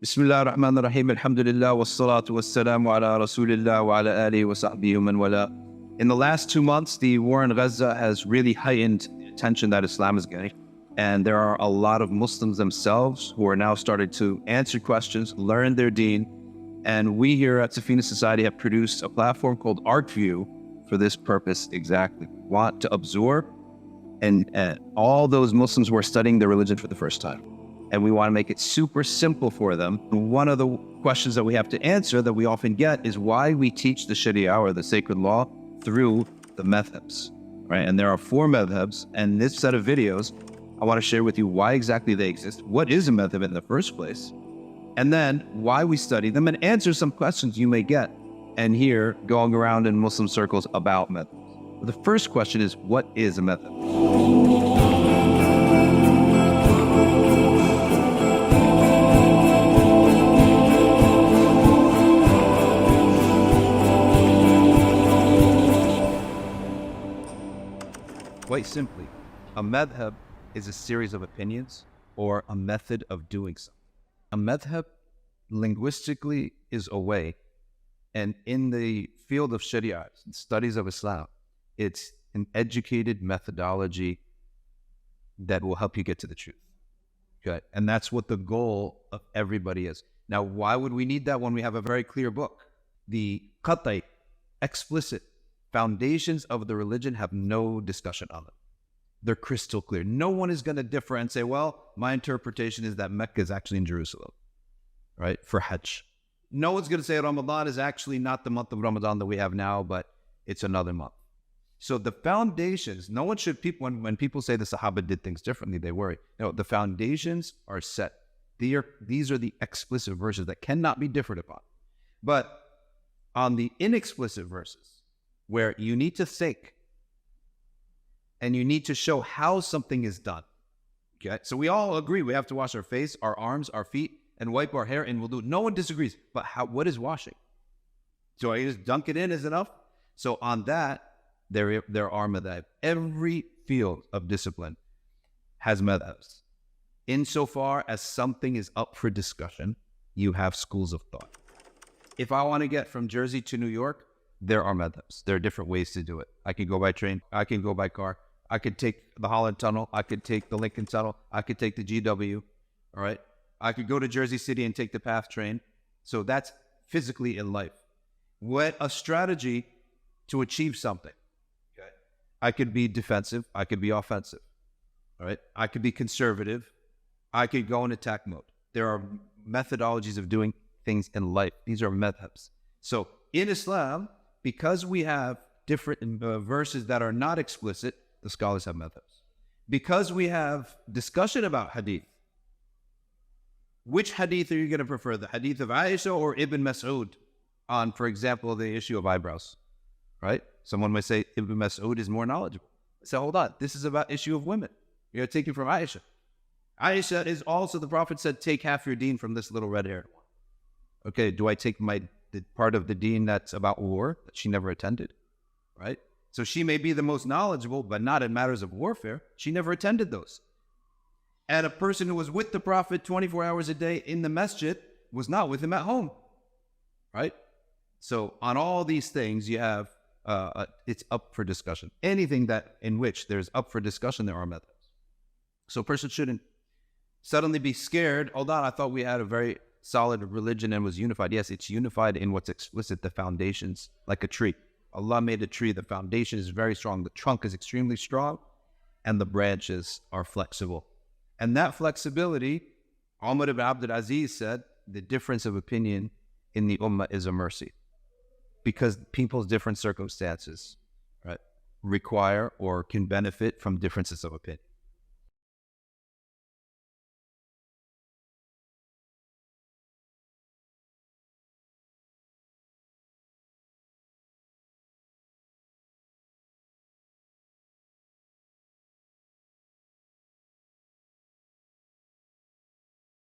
Bismillah ar-Rahman ar-Rahim, alhamdulillah, wassalatu wassalamu ala rasulillah wa ala alihi wa sahbihi wa man wala. In the last 2 months, the war in Gaza has really heightened the attention that Islam is getting. And there are a lot of Muslims themselves who are now starting to answer questions, learn their deen. And we here at Safina Society have produced a platform called ArcView for this purpose exactly. We want to absorb and all those Muslims who are studying their religion for the first time. And we want to make it super simple for them. One of the questions that we have to answer that we often get is why we teach the Sharia or the sacred law through the madhabs, right? And there are 4 madhabs, and in this set of videos, I want to share with you why exactly they exist, what is a madhab in the first place, and then why we study them, and answer some questions you may get and hear going around in Muslim circles about madhabs. The first question is, what is a madhab? Quite simply, a madhab is a series of opinions or a method of doing something. A madhab linguistically is a way, and in the field of Sharia, studies of Islam, it's an educated methodology that will help you get to the truth. Okay? And that's what the goal of everybody is. Now, why would we need that when we have a very clear book? The qat'i, explicit foundations of the religion have no discussion on them. They're crystal clear. No one is going to differ and say, well, my interpretation is that Mecca is actually in Jerusalem, right, for Hajj. No one's going to say Ramadan is actually not the month of Ramadan that we have now, but it's another month. So the foundations, no one should, when people say the Sahaba did things differently, they worry. No, the foundations are set. These are the explicit verses that cannot be differed upon. But on the inexplicit verses, where you need to think and you need to show how something is done. Okay, so we all agree we have to wash our face, our arms, our feet, and wipe our hair in wudu. No one disagrees. But what is washing? So I just dunk it in is enough? So on that, there are madhab. Every field of discipline has madhabs. Insofar as something is up for discussion, you have schools of thought. If I want to get from Jersey to New York, there are madhabs. There are different ways to do it. I can go by train. I can go by car. I could take the Holland Tunnel. I could take the Lincoln Tunnel. I could take the GW. All right. I could go to Jersey City and take the PATH train. So that's physically in life. What a strategy to achieve something. Okay. I could be defensive. I could be offensive. All right. I could be conservative. I could go in attack mode. There are methodologies of doing things in life. These are madhabs. So in Islam, because we have different verses that are not explicit, the scholars have madhabs. Because we have discussion about hadith, which hadith are you going to prefer? The hadith of Aisha or Ibn Mas'ud on, for example, the issue of eyebrows, right? Someone might say Ibn Mas'ud is more knowledgeable. So hold on, this is about issue of women. You're taking from Aisha. Aisha is also, the Prophet said, take half your deen from this little red-haired one. Okay, do I take the part of the deen that's about war that she never attended, right? So she may be the most knowledgeable, but not in matters of warfare. She never attended those. And a person who was with the Prophet 24 hours a day in the masjid was not with him at home, right? So on all these things, you have, it's up for discussion. Anything that in which there's up for discussion, there are methods. So a person shouldn't suddenly be scared. Hold on, I thought we had a very solid religion and was unified. Yes, it's unified in what's explicit, the foundations, like a tree. Allah made a tree, the foundation is very strong, the trunk is extremely strong, and the branches are flexible. And that flexibility, Umar ibn Abdul Aziz said, the difference of opinion in the ummah is a mercy. Because people's different circumstances, right, require or can benefit from differences of opinion.